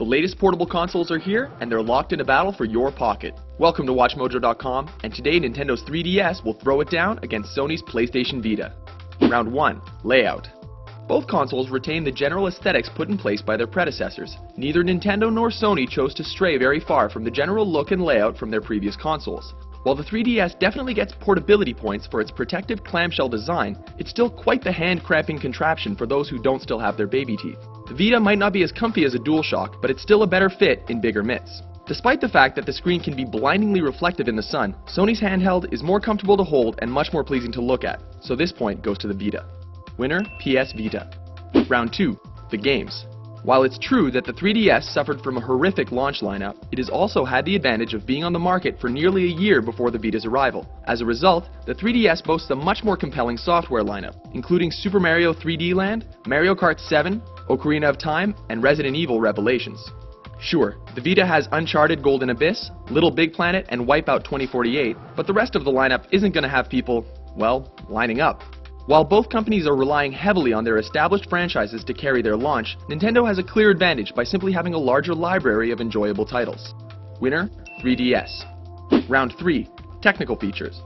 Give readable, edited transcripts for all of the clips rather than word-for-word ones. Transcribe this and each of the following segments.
The latest portable consoles are here, and they're locked in a battle for your pocket. Welcome to WatchMojo.com, and today Nintendo's 3DS will throw it down against Sony's PlayStation Vita. Round 1. Layout. Both consoles retain the general aesthetics put in place by their predecessors. Neither Nintendo nor Sony chose to stray very far from the general look and layout from their previous consoles. While the 3DS definitely gets portability points for its protective clamshell design, it's still quite the hand-cramping contraption for those who don't still have their baby teeth. The Vita might not be as comfy as a DualShock, but it's still a better fit in bigger mitts. Despite the fact that the screen can be blindingly reflective in the sun, Sony's handheld is more comfortable to hold and much more pleasing to look at, so this point goes to the Vita. Winner, PS Vita. Round 2. The games. While it's true that the 3DS suffered from a horrific launch lineup, it has also had the advantage of being on the market for nearly a year before the Vita's arrival. As a result, the 3DS boasts a much more compelling software lineup, including Super Mario 3D Land, Mario Kart 7, Ocarina of Time, and Resident Evil Revelations. Sure, the Vita has Uncharted Golden Abyss, Little Big Planet, and Wipeout 2048, but the rest of the lineup isn't going to have people, well, lining up. While both companies are relying heavily on their established franchises to carry their launch, Nintendo has a clear advantage by simply having a larger library of enjoyable titles. Winner, 3DS. Round 3. Technical features.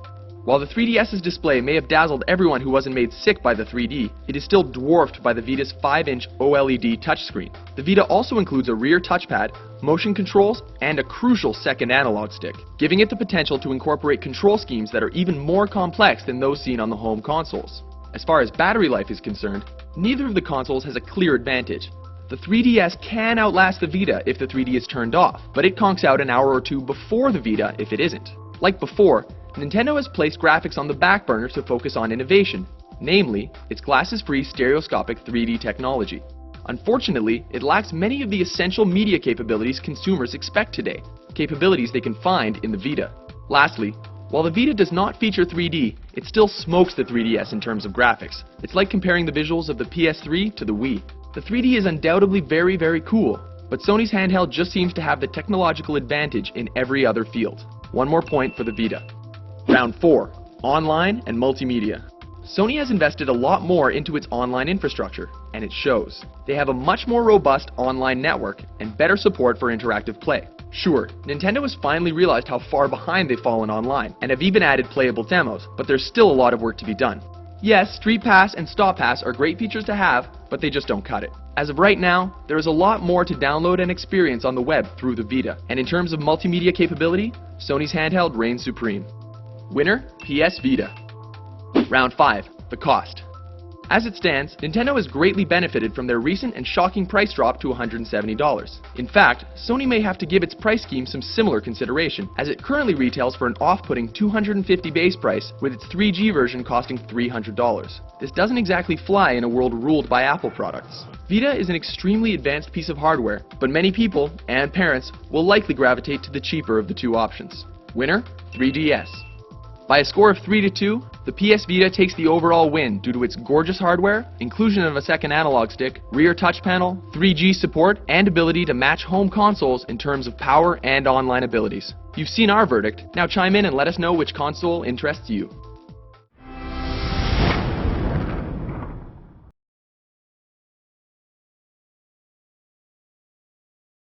While the 3DS's display may have dazzled everyone who wasn't made sick by the 3D, it is still dwarfed by the Vita's 5-inch OLED touchscreen. The Vita also includes a rear touchpad, motion controls, and a crucial second analog stick, giving it the potential to incorporate control schemes that are even more complex than those seen on the home consoles. As far as battery life is concerned, neither of the consoles has a clear advantage. The 3DS can outlast the Vita if the 3D is turned off, but it conks out an hour or two before the Vita if it isn't. Like before, Nintendo has placed graphics on the back burner to focus on innovation, namely, its glasses-free stereoscopic 3D technology. Unfortunately, it lacks many of the essential media capabilities consumers expect today, capabilities they can find in the Vita. Lastly, while the Vita does not feature 3D, it still smokes the 3DS in terms of graphics. It's like comparing the visuals of the PS3 to the Wii. The 3D is undoubtedly very cool, but Sony's handheld just seems to have the technological advantage in every other field. One more point for the Vita. Round 4. Online and multimedia. Sony has invested a lot more into its online infrastructure, and it shows. They have a much more robust online network and better support for interactive play. Sure, Nintendo has finally realized how far behind they've fallen online, and have even added playable demos, but there's still a lot of work to be done. Yes, Street Pass and Stop Pass are great features to have, but they just don't cut it. As of right now, there is a lot more to download and experience on the web through the Vita, and in terms of multimedia capability, Sony's handheld reigns supreme. Winner, PS Vita. Round 5. The cost. As it stands, Nintendo has greatly benefited from their recent and shocking price drop to $170. In fact, Sony may have to give its price scheme some similar consideration, as it currently retails for an off-putting $250 base price, with its 3G version costing $300. This doesn't exactly fly in a world ruled by Apple products. Vita is an extremely advanced piece of hardware, but many people, and parents, will likely gravitate to the cheaper of the two options. Winner, 3DS. By a score of 3-2, the PS Vita takes the overall win due to its gorgeous hardware, inclusion of a second analog stick, rear touch panel, 3G support, and ability to match home consoles in terms of power and online abilities. You've seen our verdict, now chime in and let us know which console interests you.